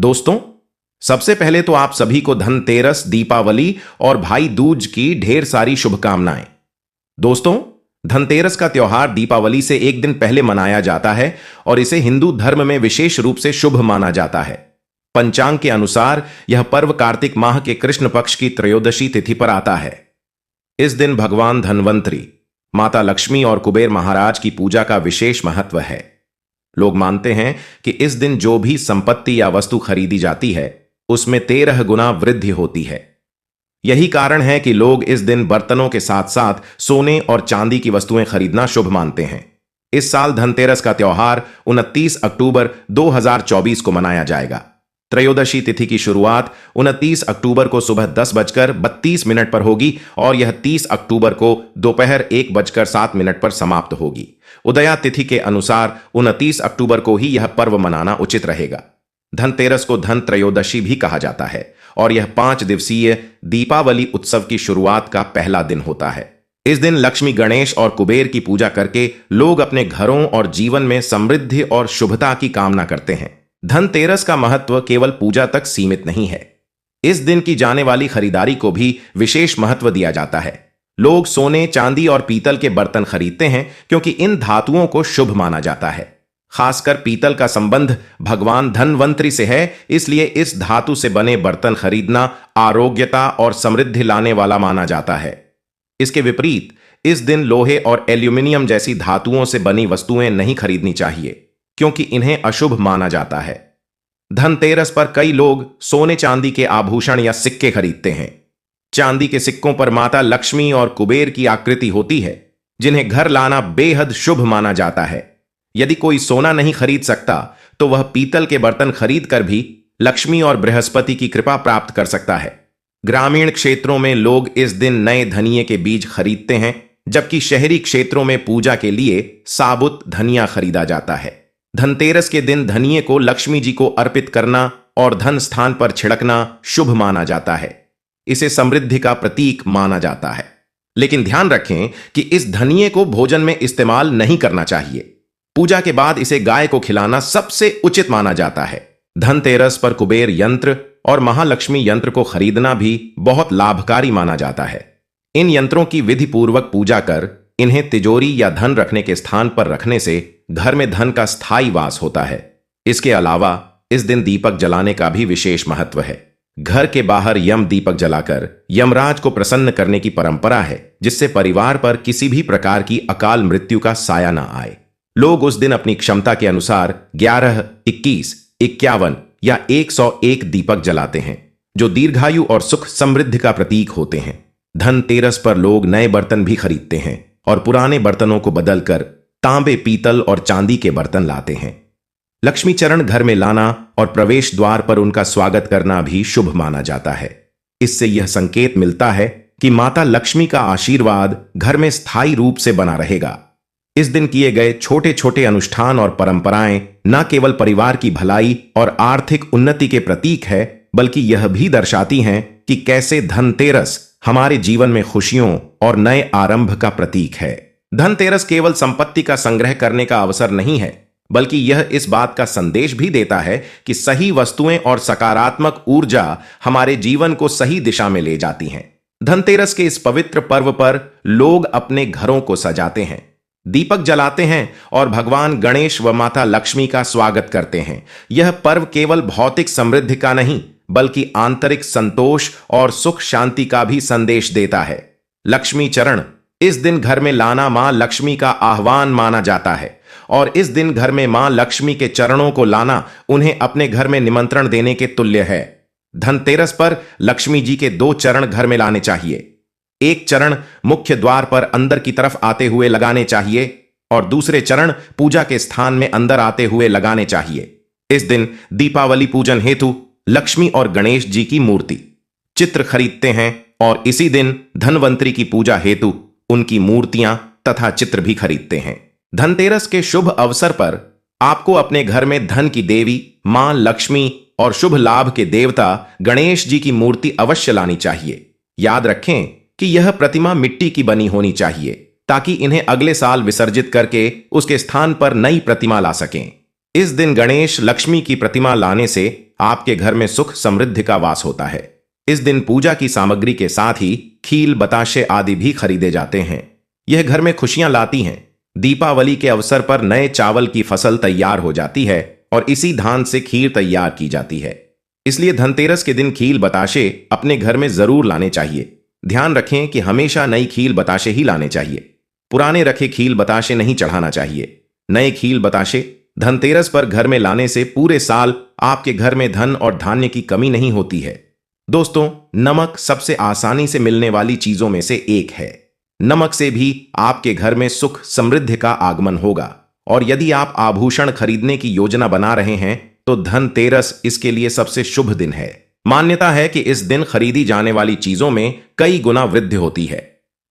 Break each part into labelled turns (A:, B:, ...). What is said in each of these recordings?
A: दोस्तों, सबसे पहले तो आप सभी को धनतेरस, दीपावली और भाई दूज की ढेर सारी शुभकामनाएं। दोस्तों, धनतेरस का त्योहार दीपावली से एक दिन पहले मनाया जाता है और इसे हिंदू धर्म में विशेष रूप से शुभ माना जाता है। पंचांग के अनुसार यह पर्व कार्तिक माह के कृष्ण पक्ष की त्रयोदशी तिथि पर आता है। इस दिन भगवान धनवंतरी, माता लक्ष्मी और कुबेर महाराज की पूजा का विशेष महत्व है। लोग मानते हैं कि इस दिन जो भी संपत्ति या वस्तु खरीदी जाती है उसमें 13 गुना वृद्धि होती है। यही कारण है कि लोग इस दिन बर्तनों के साथ साथ सोने और चांदी की वस्तुएं खरीदना शुभ मानते हैं। इस साल धनतेरस का त्योहार 29 अक्टूबर 2024 को मनाया जाएगा। त्रयोदशी तिथि की शुरुआत 29 अक्टूबर को सुबह 10:32 पर होगी और यह 30 अक्टूबर को दोपहर 1:07 पर समाप्त होगी। उदया तिथि के अनुसार 29 अक्टूबर को ही यह पर्व मनाना उचित रहेगा। धनतेरस को धन त्रयोदशी भी कहा जाता है और यह 5 दिवसीय दीपावली उत्सव की शुरुआत का पहला दिन होता है। इस दिन लक्ष्मी, गणेश और कुबेर की पूजा करके लोग अपने घरों और जीवन में समृद्धि और शुभता की कामना करते हैं। धनतेरस का महत्व केवल पूजा तक सीमित नहीं है। इस दिन की जाने वाली खरीदारी को भी विशेष महत्व दिया जाता है। लोग सोने, चांदी और पीतल के बर्तन खरीदते हैं क्योंकि इन धातुओं को शुभ माना जाता है। खासकर पीतल का संबंध भगवान धनवंतरी से है, इसलिए इस धातु से बने बर्तन खरीदना आरोग्यता और समृद्धि लाने वाला माना जाता है। इसके विपरीत इस दिन लोहे और एल्यूमिनियम जैसी धातुओं से बनी वस्तुएं नहीं खरीदनी चाहिए क्योंकि इन्हें अशुभ माना जाता है। धनतेरस पर कई लोग सोने चांदी के आभूषण या सिक्के खरीदते हैं। चांदी के सिक्कों पर माता लक्ष्मी और कुबेर की आकृति होती है, जिन्हें घर लाना बेहद शुभ माना जाता है। यदि कोई सोना नहीं खरीद सकता तो वह पीतल के बर्तन खरीद कर भी लक्ष्मी और बृहस्पति की कृपा प्राप्त कर सकता है। ग्रामीण क्षेत्रों में लोग इस दिन नए धनिये के बीज खरीदते हैं, जबकि शहरी क्षेत्रों में पूजा के लिए साबुत धनिया खरीदा जाता है। धनतेरस के दिन धनिये को लक्ष्मी जी को अर्पित करना और धन स्थान पर छिड़कना शुभ माना जाता है। इसे समृद्धि का प्रतीक माना जाता है। लेकिन ध्यान रखें कि इस धनिये को भोजन में इस्तेमाल नहीं करना चाहिए। पूजा के बाद इसे गाय को खिलाना सबसे उचित माना जाता है। धनतेरस पर कुबेर यंत्र और महालक्ष्मी यंत्र को खरीदना भी बहुत लाभकारी माना जाता है। इन यंत्रों की विधि पूर्वक पूजा कर इन्हें तिजोरी या धन रखने के स्थान पर रखने से घर में धन का स्थायी वास होता है। इसके अलावा इस दिन दीपक जलाने का भी विशेष महत्व है। घर के बाहर यम दीपक जलाकर यमराज को प्रसन्न करने की परंपरा है, जिससे परिवार पर किसी भी प्रकार की अकाल मृत्यु का साया न आए। लोग उस दिन अपनी क्षमता के अनुसार 11, 21, 51 या 101 दीपक जलाते हैं, जो दीर्घायु और सुख समृद्धि का प्रतीक होते हैं। धनतेरस पर लोग नए बर्तन भी खरीदते हैं और पुराने बर्तनों को बदलकर तांबे, पीतल और चांदी के बर्तन लाते हैं। लक्ष्मी चरण घर में लाना और प्रवेश द्वार पर उनका स्वागत करना भी शुभ माना जाता है। इससे यह संकेत मिलता है कि माता लक्ष्मी का आशीर्वाद घर में स्थायी रूप से बना रहेगा। इस दिन किए गए छोटे छोटे अनुष्ठान और परंपराएं न केवल परिवार की भलाई और आर्थिक उन्नति के प्रतीक है, बल्कि यह भी दर्शाती हैं कि कैसे धनतेरस हमारे जीवन में खुशियों और नए आरंभ का प्रतीक है। धनतेरस केवल संपत्ति का संग्रह करने का अवसर नहीं है, बल्कि यह इस बात का संदेश भी देता है कि सही वस्तुएं और सकारात्मक ऊर्जा हमारे जीवन को सही दिशा में ले जाती हैं। धनतेरस के इस पवित्र पर्व पर लोग अपने घरों को सजाते हैं, दीपक जलाते हैं और भगवान गणेश व माता लक्ष्मी का स्वागत करते हैं। यह पर्व केवल भौतिक समृद्धि का नहीं, बल्कि आंतरिक संतोष और सुख शांति का भी संदेश देता है। लक्ष्मी चरण इस दिन घर में लाना मां लक्ष्मी का आह्वान माना जाता है और इस दिन घर में मां लक्ष्मी के चरणों को लाना उन्हें अपने घर में निमंत्रण देने के तुल्य है। धनतेरस पर लक्ष्मी जी के 2 चरण घर में लाने चाहिए। एक चरण मुख्य द्वार पर अंदर की तरफ आते हुए लगाने चाहिए और दूसरे चरण पूजा के स्थान में अंदर आते हुए लगाने चाहिए। इस दिन दीपावली पूजन हेतु लक्ष्मी और गणेश जी की मूर्ति, चित्र खरीदते हैं और इसी दिन धनवंतरी की पूजा हेतु उनकी मूर्तियां तथा चित्र भी खरीदते हैं। धनतेरस के शुभ अवसर पर आपको अपने घर में धन की देवी मां लक्ष्मी और शुभ लाभ के देवता गणेश जी की मूर्ति अवश्य लानी चाहिए। याद रखें कि यह प्रतिमा मिट्टी की बनी होनी चाहिए ताकि इन्हें अगले साल विसर्जित करके उसके स्थान पर नई प्रतिमा ला सकें। इस दिन गणेश लक्ष्मी की प्रतिमा लाने से आपके घर में सुख समृद्धि का वास होता है। इस दिन पूजा की सामग्री के साथ ही खील, बताशे आदि भी खरीदे जाते हैं। यह घर में खुशियां लाती हैं। दीपावली के अवसर पर नए चावल की फसल तैयार हो जाती है और इसी धान से खीर तैयार की जाती है। इसलिए धनतेरस के दिन खील बताशे अपने घर में जरूर लाने चाहिए। ध्यान रखें कि हमेशा नई खील बताशे ही लाने चाहिए। पुराने रखे खील बताशे नहीं चढ़ाना चाहिए। नए खील बताशे धनतेरस पर घर में लाने से पूरे साल आपके घर में धन और धान्य की कमी नहीं होती है। दोस्तों, नमक सबसे आसानी से मिलने वाली चीजों में से एक है। नमक से भी आपके घर में सुख समृद्धि का आगमन होगा। और यदि आप आभूषण खरीदने की योजना बना रहे हैं तो धनतेरस इसके लिए सबसे शुभ दिन है। मान्यता है कि इस दिन खरीदी जाने वाली चीजों में कई गुना वृद्धि होती है।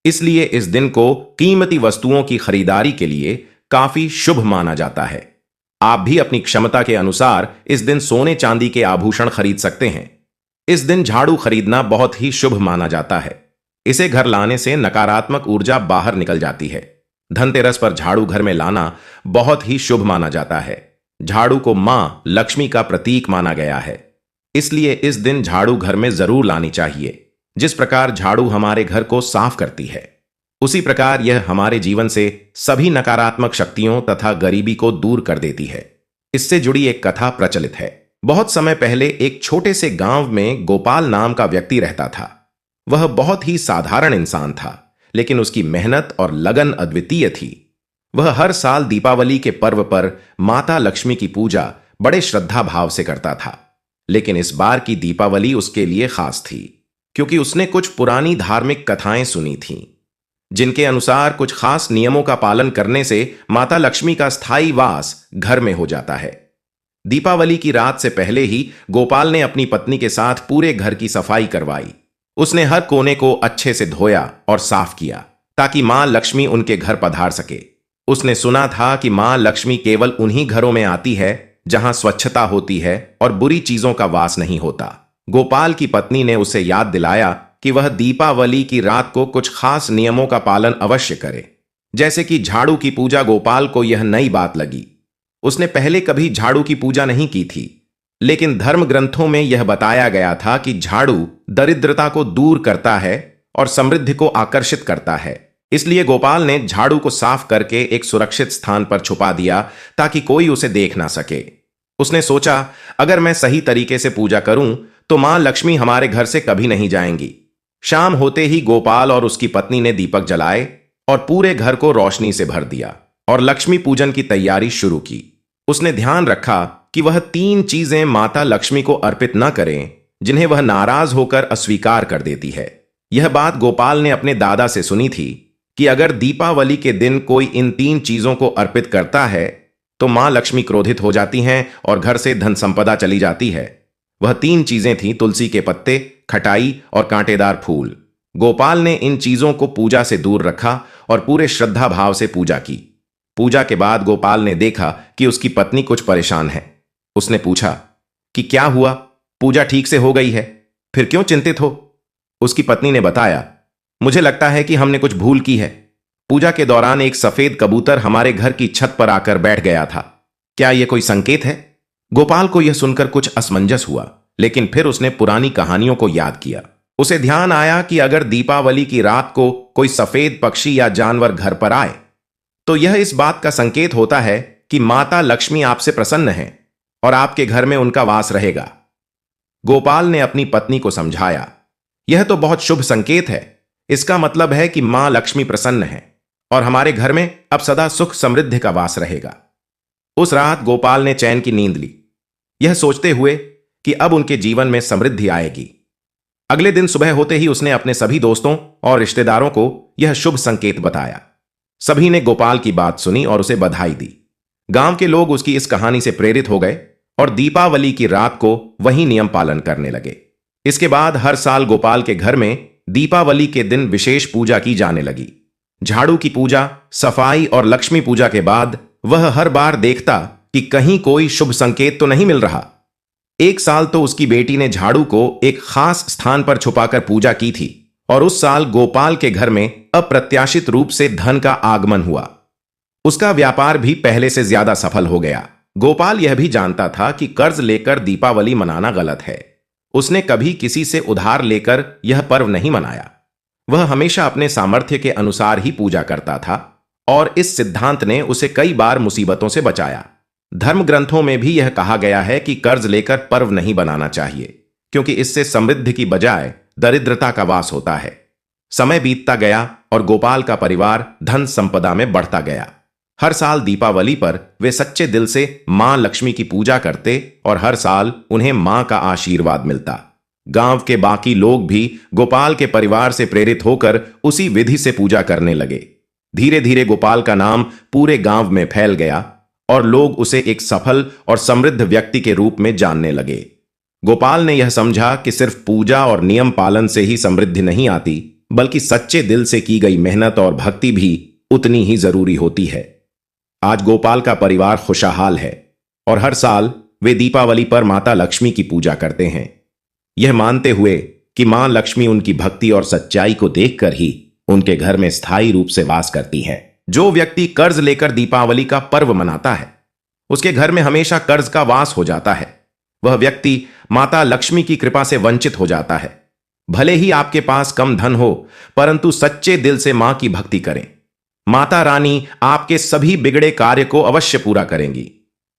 A: इसलिए इस दिन को कीमती वस्तुओं की खरीदारी के लिए काफी शुभ माना जाता है। आप भी अपनी क्षमता के अनुसार इस दिन सोने चांदी के आभूषण खरीद सकते हैं। इस दिन झाड़ू खरीदना बहुत ही शुभ माना जाता है। इसे घर लाने से नकारात्मक ऊर्जा बाहर निकल जाती है। धनतेरस पर झाड़ू घर में लाना बहुत ही शुभ माना जाता है। झाड़ू को मां लक्ष्मी का प्रतीक माना गया है। इसलिए इस दिन झाड़ू घर में जरूर लानी चाहिए। जिस प्रकार झाड़ू हमारे घर को साफ करती है, उसी प्रकार यह हमारे जीवन से सभी नकारात्मक शक्तियों तथा गरीबी को दूर कर देती है। इससे जुड़ी एक कथा प्रचलित है। बहुत समय पहले एक छोटे से गांव में गोपाल नाम का व्यक्ति रहता था। वह बहुत ही साधारण इंसान था, लेकिन उसकी मेहनत और लगन अद्वितीय थी। वह हर साल दीपावली के पर्व पर माता लक्ष्मी की पूजा बड़े श्रद्धा भाव से करता था। लेकिन इस बार की दीपावली उसके लिए खास थी, क्योंकि उसने कुछ पुरानी धार्मिक कथाएं सुनी थीं, जिनके अनुसार कुछ खास नियमों का पालन करने से माता लक्ष्मी का स्थायी वास घर में हो जाता है। दीपावली की रात से पहले ही गोपाल ने अपनी पत्नी के साथ पूरे घर की सफाई करवाई। उसने हर कोने को अच्छे से धोया और साफ किया ताकि मां लक्ष्मी उनके घर पधार सके। उसने सुना था कि मां लक्ष्मी केवल उन्हीं घरों में आती है जहां स्वच्छता होती है और बुरी चीजों का वास नहीं होता। गोपाल की पत्नी ने उसे याद दिलाया कि वह दीपावली की रात को कुछ खास नियमों का पालन अवश्य करे, जैसे कि झाड़ू की पूजा। गोपाल को यह नई बात लगी। उसने पहले कभी झाड़ू की पूजा नहीं की थी, लेकिन धर्म ग्रंथों में यह बताया गया था कि झाड़ू दरिद्रता को दूर करता है और समृद्धि को आकर्षित करता है। इसलिए गोपाल ने झाड़ू को साफ करके एक सुरक्षित स्थान पर छुपा दिया ताकि कोई उसे देख ना सके। उसने सोचा, अगर मैं सही तरीके से पूजा करूं तो मां लक्ष्मी हमारे घर से कभी नहीं जाएंगी। शाम होते ही गोपाल और उसकी पत्नी ने दीपक जलाए और पूरे घर को रोशनी से भर दिया और लक्ष्मी पूजन की तैयारी शुरू की। उसने ध्यान रखा कि वह 3 चीजें माता लक्ष्मी को अर्पित न करें जिन्हें वह नाराज होकर अस्वीकार कर देती है। यह बात गोपाल ने अपने दादा से सुनी थी कि अगर दीपावली के दिन कोई इन 3 चीजों को अर्पित करता है तो मां लक्ष्मी क्रोधित हो जाती हैं और घर से धन संपदा चली जाती है। वह 3 चीजें थीं: तुलसी के पत्ते, खटाई और कांटेदार फूल। गोपाल ने इन चीजों को पूजा से दूर रखा और पूरे श्रद्धा भाव से पूजा की। पूजा के बाद गोपाल ने देखा कि उसकी पत्नी कुछ परेशान है। उसने पूछा कि क्या हुआ, पूजा ठीक से हो गई है, फिर क्यों चिंतित हो? उसकी पत्नी ने बताया, मुझे लगता है कि हमने कुछ भूल की है। पूजा के दौरान एक सफेद कबूतर हमारे घर की छत पर आकर बैठ गया था। क्या यह कोई संकेत है? गोपाल को यह सुनकर कुछ असमंजस हुआ, लेकिन फिर उसने पुरानी कहानियों को याद किया। उसे ध्यान आया कि अगर दीपावली की रात को कोई सफेद पक्षी या जानवर घर पर आए तो यह इस बात का संकेत होता है कि माता लक्ष्मी आपसे प्रसन्न हैं और आपके घर में उनका वास रहेगा। गोपाल ने अपनी पत्नी को समझाया, यह तो बहुत शुभ संकेत है। इसका मतलब है कि मां लक्ष्मी प्रसन्न है और हमारे घर में अब सदा सुख समृद्धि का वास रहेगा। उस रात गोपाल ने चैन की नींद ली, यह सोचते हुए कि अब उनके जीवन में समृद्धि आएगी। अगले दिन सुबह होते ही उसने अपने सभी दोस्तों और रिश्तेदारों को यह शुभ संकेत बताया। सभी ने गोपाल की बात सुनी और उसे बधाई दी। गांव के लोग उसकी इस कहानी से प्रेरित हो गए और दीपावली की रात को वही नियम पालन करने लगे। इसके बाद हर साल गोपाल के घर में दीपावली के दिन विशेष पूजा की जाने लगी। झाड़ू की पूजा, सफाई और लक्ष्मी पूजा के बाद वह हर बार देखता कि कहीं कोई शुभ संकेत तो नहीं मिल रहा। एक साल तो उसकी बेटी ने झाड़ू को एक खास स्थान पर छुपाकर पूजा की थी और उस साल गोपाल के घर में अप्रत्याशित रूप से धन का आगमन हुआ। उसका व्यापार भी पहले से ज्यादा सफल हो गया। गोपाल यह भी जानता था कि कर्ज लेकर दीपावली मनाना गलत है। उसने कभी किसी से उधार लेकर यह पर्व नहीं मनाया। वह हमेशा अपने सामर्थ्य के अनुसार ही पूजा करता था और इस सिद्धांत ने उसे कई बार मुसीबतों से बचाया। धर्म ग्रंथों में भी यह कहा गया है कि कर्ज लेकर पर्व नहीं बनाना चाहिए, क्योंकि इससे समृद्धि की बजाय दरिद्रता का वास होता है। समय बीतता गया और गोपाल का परिवार धन संपदा में बढ़ता गया। हर साल दीपावली पर वे सच्चे दिल से मां लक्ष्मी की पूजा करते और हर साल उन्हें मां का आशीर्वाद मिलता। गांव के बाकी लोग भी गोपाल के परिवार से प्रेरित होकर उसी विधि से पूजा करने लगे। धीरे धीरे गोपाल का नाम पूरे गांव में फैल गया और लोग उसे एक सफल और समृद्ध व्यक्ति के रूप में जानने लगे। गोपाल ने यह समझा कि सिर्फ पूजा और नियम पालन से ही समृद्धि नहीं आती, बल्कि सच्चे दिल से की गई मेहनत और भक्ति भी उतनी ही जरूरी होती है। आज गोपाल का परिवार खुशहाल है और हर साल वे दीपावली पर माता लक्ष्मी की पूजा करते हैं, यह मानते हुए कि मां लक्ष्मी उनकी भक्ति और सच्चाई को देखकर ही उनके घर में स्थायी रूप से वास करती है। जो व्यक्ति कर्ज लेकर दीपावली का पर्व मनाता है, उसके घर में हमेशा कर्ज का वास हो जाता है। वह व्यक्ति माता लक्ष्मी की कृपा से वंचित हो जाता है। भले ही आपके पास कम धन हो, परंतु सच्चे दिल से मां की भक्ति करें। माता रानी आपके सभी बिगड़े कार्य को अवश्य पूरा करेंगी।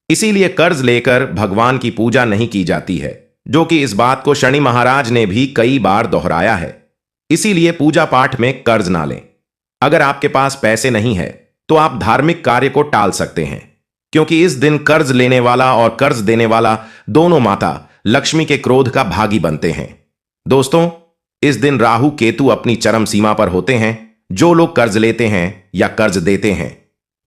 A: इसीलिए कर्ज लेकर भगवान की पूजा नहीं की जाती है, जो कि इस बात को शनि महाराज ने भी कई बार दोहराया है। इसीलिए पूजा पाठ में कर्ज ना लें। अगर आपके पास पैसे नहीं है तो आप धार्मिक कार्य को टाल सकते हैं, क्योंकि इस दिन कर्ज लेने वाला और कर्ज देने वाला दोनों माता लक्ष्मी के क्रोध का भागी बनते हैं। दोस्तों, इस दिन राहु केतु अपनी चरम सीमा पर होते हैं। जो लोग कर्ज लेते हैं या कर्ज देते हैं,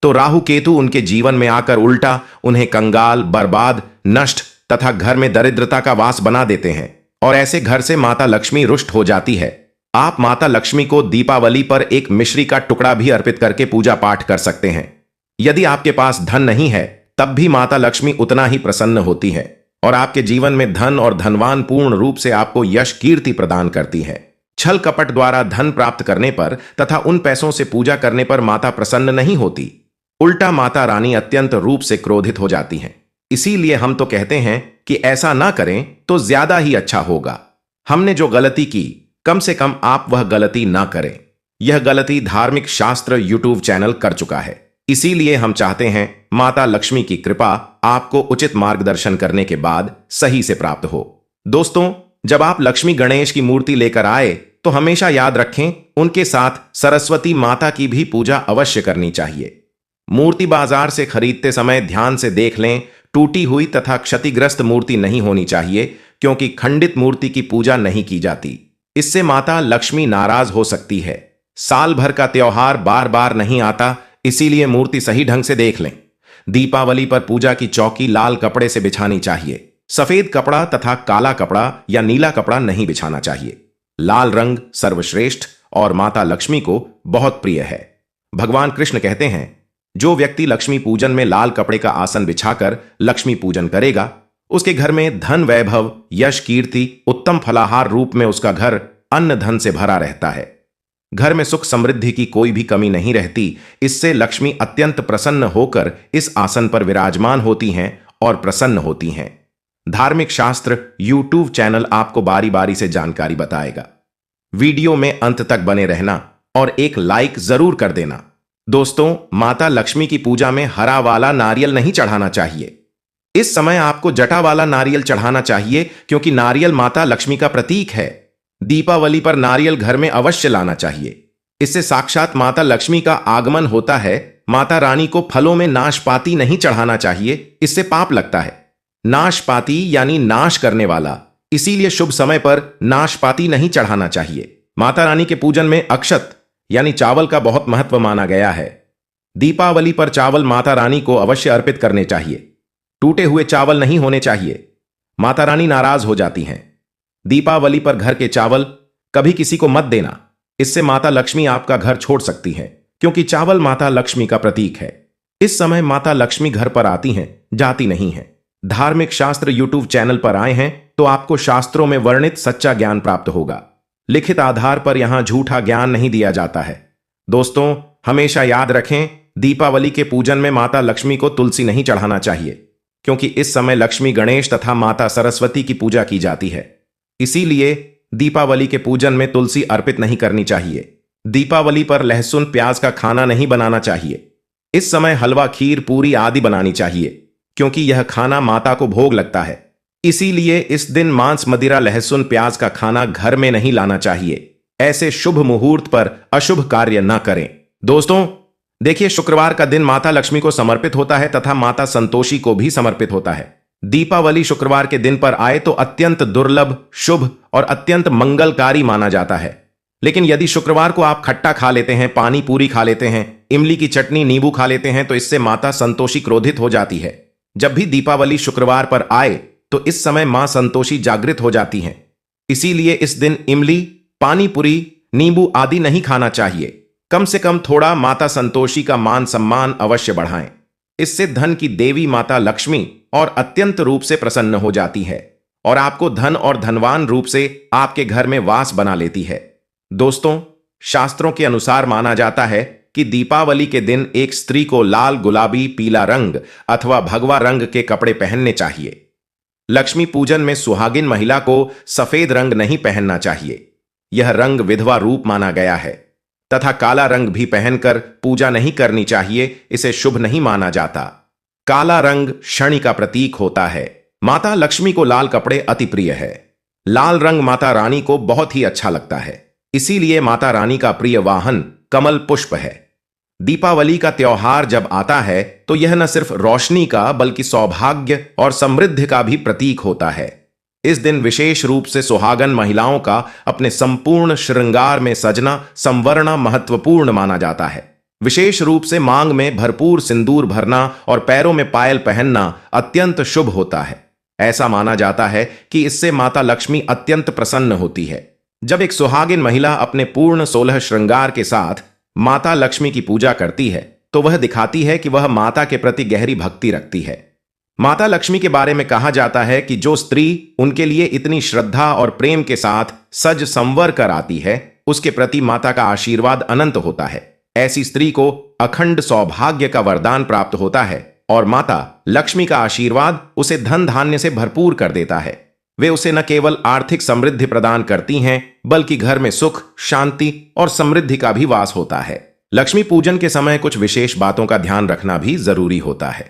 A: तो राहु केतु उनके जीवन में आकर उल्टा उन्हें कंगाल, बर्बाद, नष्ट तथा घर में दरिद्रता का वास बना देते हैं और ऐसे घर से माता लक्ष्मी रुष्ट हो जाती है। आप माता लक्ष्मी को दीपावली पर एक मिश्री का टुकड़ा भी अर्पित करके पूजा पाठ कर सकते हैं। यदि आपके पास धन नहीं है, तब भी माता लक्ष्मी उतना ही प्रसन्न होती है और आपके जीवन में धन और धनवान पूर्ण रूप से आपको यश कीर्ति प्रदान करती है। छल कपट द्वारा धन प्राप्त करने पर तथा उन पैसों से पूजा करने पर माता प्रसन्न नहीं होती, उल्टा माता रानी अत्यंत रूप से क्रोधित हो जाती हैं। इसीलिए हम तो कहते हैं कि ऐसा ना करें तो ज्यादा ही अच्छा होगा। हमने जो गलती की, कम से कम आप वह गलती ना करें। यह गलती धार्मिक शास्त्र यूट्यूब चैनल कर चुका है। इसीलिए हम चाहते हैं माता लक्ष्मी की कृपा आपको उचित मार्गदर्शन करने के बाद सही से प्राप्त हो। दोस्तों, जब आप लक्ष्मी गणेश की मूर्ति लेकर आए तो हमेशा याद रखें, उनके साथ सरस्वती माता की भी पूजा अवश्य करनी चाहिए। मूर्ति बाजार से खरीदते समय ध्यान से देख लें, टूटी हुई तथा क्षतिग्रस्त मूर्ति नहीं होनी चाहिए, क्योंकि खंडित मूर्ति की पूजा नहीं की जाती। इससे माता लक्ष्मी नाराज हो सकती है। साल भर का त्योहार बार बार नहीं आता, इसीलिए मूर्ति सही ढंग से देख लें। दीपावली पर पूजा की चौकी लाल कपड़े से बिछानी चाहिए। सफेद कपड़ा तथा काला कपड़ा या नीला कपड़ा नहीं बिछाना चाहिए। लाल रंग सर्वश्रेष्ठ और माता लक्ष्मी को बहुत प्रिय है। भगवान कृष्ण कहते हैं, जो व्यक्ति लक्ष्मी पूजन में लाल कपड़े का आसन बिछाकर लक्ष्मी पूजन करेगा, उसके घर में धन, वैभव, यश, कीर्ति, उत्तम फलाहार रूप में उसका घर अन्न धन से भरा रहता है। घर में सुख समृद्धि की कोई भी कमी नहीं रहती। इससे लक्ष्मी अत्यंत प्रसन्न होकर इस आसन पर विराजमान होती हैं और प्रसन्न होती हैं। धार्मिक शास्त्र यूट्यूब चैनल आपको बारी बारी से जानकारी बताएगा। वीडियो में अंत तक बने रहना और एक लाइक जरूर कर देना। दोस्तों, माता लक्ष्मी की पूजा में हरा वाला नारियल नहीं चढ़ाना चाहिए। इस समय आपको जटा वाला नारियल चढ़ाना चाहिए, क्योंकि नारियल माता लक्ष्मी का प्रतीक है। दीपावली पर नारियल घर में अवश्य लाना चाहिए। इससे साक्षात माता लक्ष्मी का आगमन होता है। माता रानी को फलों में नाशपाती नहीं चढ़ाना चाहिए, इससे पाप लगता है। नाशपाती यानी नाश करने वाला, इसीलिए शुभ समय पर नाशपाती नहीं चढ़ाना चाहिए। माता रानी के पूजन में अक्षत यानी चावल का बहुत महत्व माना गया है। दीपावली पर चावल माता रानी को अवश्य अर्पित करने चाहिए। टूटे हुए चावल नहीं होने चाहिए, माता रानी नाराज हो जाती हैं। दीपावली पर घर के चावल कभी किसी को मत देना, इससे माता लक्ष्मी आपका घर छोड़ सकती है, क्योंकि चावल माता लक्ष्मी का प्रतीक है। इस समय माता लक्ष्मी घर पर आती हैं, जाती नहीं है। धार्मिक शास्त्र यूट्यूब चैनल पर आए हैं तो आपको शास्त्रों में वर्णित सच्चा ज्ञान प्राप्त होगा। लिखित आधार पर यहां झूठा ज्ञान नहीं दिया जाता है। दोस्तों, हमेशा याद रखें, दीपावली के पूजन में माता लक्ष्मी को तुलसी नहीं चढ़ाना चाहिए। क्योंकि इस समय लक्ष्मी, गणेश तथा माता सरस्वती की पूजा की जाती है। इसीलिए दीपावली के पूजन में तुलसी अर्पित नहीं करनी चाहिए। दीपावली पर लहसुन प्याज का खाना नहीं बनाना चाहिए। इस समय हलवा, खीर, पूरी आदि बनानी चाहिए, क्योंकि यह खाना माता को भोग लगता है। इसीलिए इस दिन मांस, मदिरा, लहसुन प्याज का खाना घर में नहीं लाना चाहिए। ऐसे शुभ मुहूर्त पर अशुभ कार्य न करें। दोस्तों देखिए, शुक्रवार का दिन माता लक्ष्मी को समर्पित होता है तथा माता संतोषी को भी समर्पित होता है। दीपावली शुक्रवार के दिन पर आए तो अत्यंत दुर्लभ, शुभ और अत्यंत मंगलकारी माना जाता है। लेकिन यदि शुक्रवार को आप खट्टा खा लेते हैं, पानी पूरी खा लेते हैं, इमली की चटनी, नींबू खा लेते हैं, तो इससे माता संतोषी क्रोधित हो जाती है। जब भी दीपावली शुक्रवार पर आए तो इस समय मां संतोषी जागृत हो जाती हैं। इसीलिए इस दिन इमली, पानी पूरी, नींबू आदि नहीं खाना चाहिए। कम से कम थोड़ा माता संतोषी का मान सम्मान अवश्य बढ़ाएं। इससे धन की देवी माता लक्ष्मी और अत्यंत रूप से प्रसन्न हो जाती है और आपको धन और धनवान रूप से आपके घर में वास बना लेती है। दोस्तों शास्त्रों के अनुसार माना जाता है कि दीपावली के दिन एक स्त्री को लाल, गुलाबी, पीला रंग अथवा भगवा रंग के कपड़े पहनने चाहिए। लक्ष्मी पूजन में सुहागिन महिला को सफेद रंग नहीं पहनना चाहिए। यह रंग विधवा रूप माना गया है तथा काला रंग भी पहनकर पूजा नहीं करनी चाहिए। इसे शुभ नहीं माना जाता। काला रंग शनि का प्रतीक होता है। माता लक्ष्मी को लाल कपड़े अति प्रिय है। लाल रंग माता रानी को बहुत ही अच्छा लगता है। इसीलिए माता रानी का प्रिय वाहन कमल पुष्प है। दीपावली का त्योहार जब आता है तो यह न सिर्फ रोशनी का बल्कि सौभाग्य और समृद्धि का भी प्रतीक होता है। इस दिन विशेष रूप से सुहागन महिलाओं का अपने संपूर्ण श्रृंगार में सजना, संवरना महत्वपूर्ण माना जाता है। विशेष रूप से मांग में भरपूर सिंदूर भरना और पैरों में पायल पहनना अत्यंत शुभ होता है। ऐसा माना जाता है कि इससे माता लक्ष्मी अत्यंत प्रसन्न होती है। जब एक सुहागिन महिला अपने पूर्ण 16 श्रृंगार के साथ माता लक्ष्मी की पूजा करती है तो वह दिखाती है कि वह माता के प्रति गहरी भक्ति रखती है। माता लक्ष्मी के बारे में कहा जाता है कि जो स्त्री उनके लिए इतनी श्रद्धा और प्रेम के साथ सज संवर कर आती है, उसके प्रति माता का आशीर्वाद अनंत होता है। ऐसी स्त्री को अखंड सौभाग्य का वरदान प्राप्त होता है और माता लक्ष्मी का आशीर्वाद उसे धन धान्य से भरपूर कर देता है। वे उसे न केवल आर्थिक समृद्धि प्रदान करती हैं, बल्कि घर में सुख, शांति और समृद्धि का भी वास होता है। लक्ष्मी पूजन के समय कुछ विशेष बातों का ध्यान रखना भी जरूरी होता है।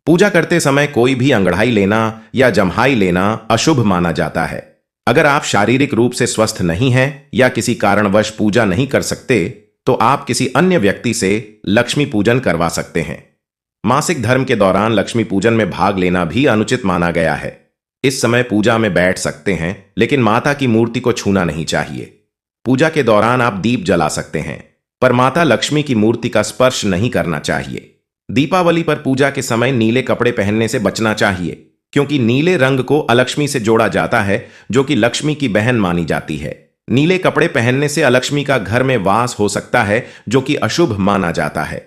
A: पूजा करते समय कोई भी अंगड़ाई लेना या जम्हाई लेना अशुभ माना जाता है। अगर आप शारीरिक रूप से स्वस्थ नहीं हैं या किसी कारणवश पूजा नहीं कर सकते तो आप किसी अन्य व्यक्ति से लक्ष्मी पूजन करवा सकते हैं। मासिक धर्म के दौरान लक्ष्मी पूजन में भाग लेना भी अनुचित माना गया है। इस समय पूजा में बैठ सकते हैं, लेकिन माता की मूर्ति को छूना नहीं चाहिए। पूजा के दौरान आप दीप जला सकते हैं, पर माता लक्ष्मी की मूर्ति का स्पर्श नहीं करना चाहिए। दीपावली पर पूजा के समय नीले कपड़े पहनने से बचना चाहिए, क्योंकि नीले रंग को अलक्ष्मी से जोड़ा जाता है, जो कि लक्ष्मी की बहन मानी जाती है। नीले कपड़े पहनने से अलक्ष्मी का घर में वास हो सकता है, जो कि अशुभ माना जाता है।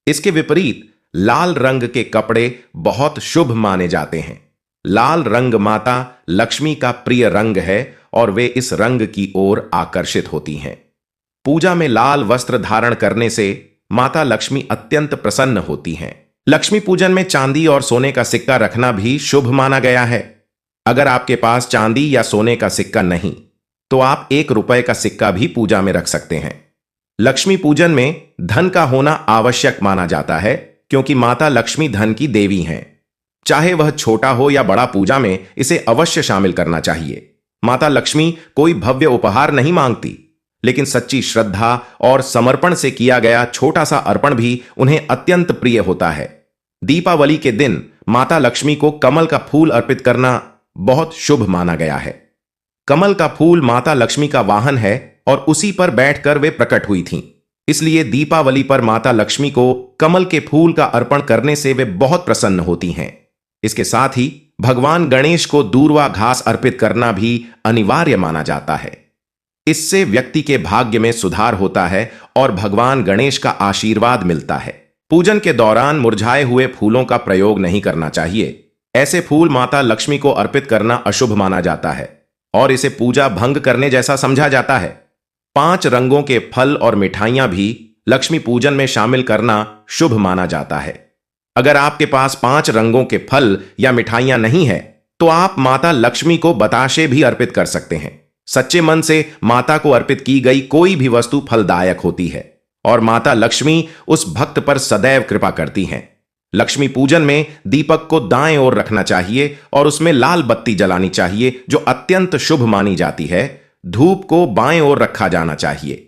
A: इसके विपरीत लाल रंग के कपड़े बहुत शुभ माने जाते हैं। लाल रंग माता लक्ष्मी का प्रिय रंग है और वे इस रंग की ओर आकर्षित होती हैं। पूजा में लाल वस्त्र धारण करने से माता लक्ष्मी अत्यंत प्रसन्न होती हैं। लक्ष्मी पूजन में चांदी और सोने का सिक्का रखना भी शुभ माना गया है। अगर आपके पास चांदी या सोने का सिक्का नहीं तो आप 1 रुपए का सिक्का भी पूजा में रख सकते हैं। लक्ष्मी पूजन में धन का होना आवश्यक माना जाता है, क्योंकि माता लक्ष्मी धन की देवी हैं। चाहे वह छोटा हो या बड़ा, पूजा में इसे अवश्य शामिल करना चाहिए। माता लक्ष्मी कोई भव्य उपहार नहीं मांगती, लेकिन सच्ची श्रद्धा और समर्पण से किया गया छोटा सा अर्पण भी उन्हें अत्यंत प्रिय होता है। दीपावली के दिन माता लक्ष्मी को कमल का फूल अर्पित करना बहुत शुभ माना गया है। कमल का फूल माता लक्ष्मी का वाहन है और उसी पर बैठकर वे प्रकट हुई थीं। इसलिए दीपावली पर माता लक्ष्मी को कमल के फूल का अर्पण करने से वे बहुत प्रसन्न होती हैं। इसके साथ ही भगवान गणेश को दूर्वा घास अर्पित करना भी अनिवार्य माना जाता है। इससे व्यक्ति के भाग्य में सुधार होता है और भगवान गणेश का आशीर्वाद मिलता है। पूजन के दौरान मुरझाए हुए फूलों का प्रयोग नहीं करना चाहिए। ऐसे फूल माता लक्ष्मी को अर्पित करना अशुभ माना जाता है और इसे पूजा भंग करने जैसा समझा जाता है। 5 रंगों के फल और मिठाइयां भी लक्ष्मी पूजन में शामिल करना शुभ माना जाता है। अगर आपके पास 5 रंगों के फल या मिठाइयां नहीं है तो आप माता लक्ष्मी को बताशे भी अर्पित कर सकते हैं। सच्चे मन से माता को अर्पित की गई कोई भी वस्तु फलदायक होती है और माता लक्ष्मी उस भक्त पर सदैव कृपा करती हैं। लक्ष्मी पूजन में दीपक को दाएं ओर रखना चाहिए और उसमें लाल बत्ती जलानी चाहिए जो अत्यंत शुभ मानी जाती है। धूप को बाएं ओर रखा जाना चाहिए।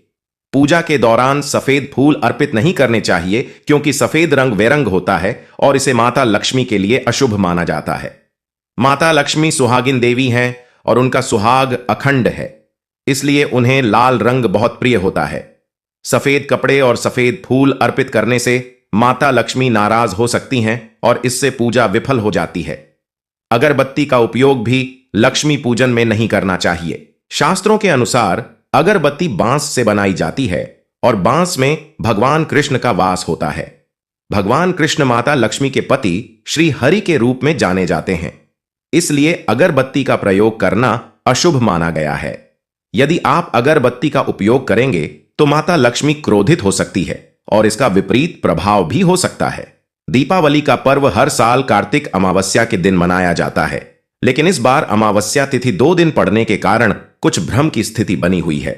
A: पूजा के दौरान सफेद फूल अर्पित नहीं करने चाहिए क्योंकि सफेद रंग बेरंग होता है और इसे माता लक्ष्मी के लिए अशुभ माना जाता है। माता लक्ष्मी सुहागिन देवी हैं और उनका सुहाग अखंड है, इसलिए उन्हें लाल रंग बहुत प्रिय होता है। सफेद कपड़े और सफेद फूल अर्पित करने से माता लक्ष्मी नाराज हो सकती हैं और इससे पूजा विफल हो जाती है। अगरबत्ती का उपयोग भी लक्ष्मी पूजन में नहीं करना चाहिए। शास्त्रों के अनुसार अगरबत्ती बांस से बनाई जाती है और बांस में भगवान कृष्ण का वास होता है। भगवान कृष्ण माता लक्ष्मी के पति श्री हरि के रूप में जाने जाते हैं, इसलिए अगरबत्ती का प्रयोग करना अशुभ माना गया है। यदि आप अगरबत्ती का उपयोग करेंगे तो माता लक्ष्मी क्रोधित हो सकती है और इसका विपरीत प्रभाव भी हो सकता है। दीपावली का पर्व हर साल कार्तिक अमावस्या के दिन मनाया जाता है, लेकिन इस बार अमावस्या तिथि 2 दिन पड़ने के कारण कुछ भ्रम की स्थिति बनी हुई है।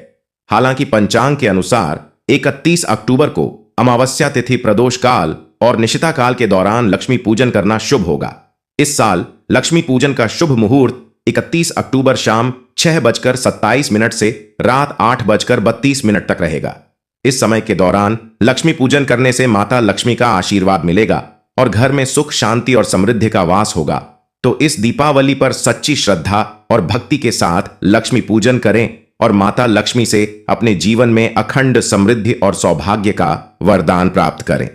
A: हालांकि पंचांग के अनुसार 31 अक्टूबर को अमावस्या तिथि प्रदोष काल और निशिता काल के दौरान लक्ष्मी पूजन करना शुभ होगा। इस साल लक्ष्मी पूजन का शुभ मुहूर्त 31 अक्टूबर शाम 6:27 से रात 8:32 तक रहेगा। इस समय के दौरान लक्ष्मी पूजन करने से माता लक्ष्मी का आशीर्वाद मिलेगा और घर में सुख, शांति और समृद्धि का वास होगा। तो इस दीपावली पर सच्ची श्रद्धा और भक्ति के साथ लक्ष्मी पूजन करें और माता लक्ष्मी से अपने जीवन में अखंड समृद्धि और सौभाग्य का वरदान प्राप्त करें।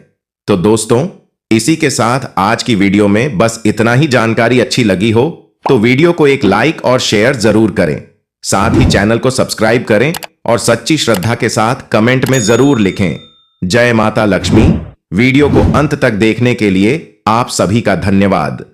A: तो दोस्तों, इसी के साथ आज की वीडियो में बस इतना ही। जानकारी अच्छी लगी हो तो वीडियो को एक लाइक और शेयर जरूर करें। साथ ही चैनल को सब्सक्राइब करें और सच्ची श्रद्धा के साथ कमेंट में जरूर लिखें जय माता लक्ष्मी। वीडियो को अंत तक देखने के लिए आप सभी का धन्यवाद।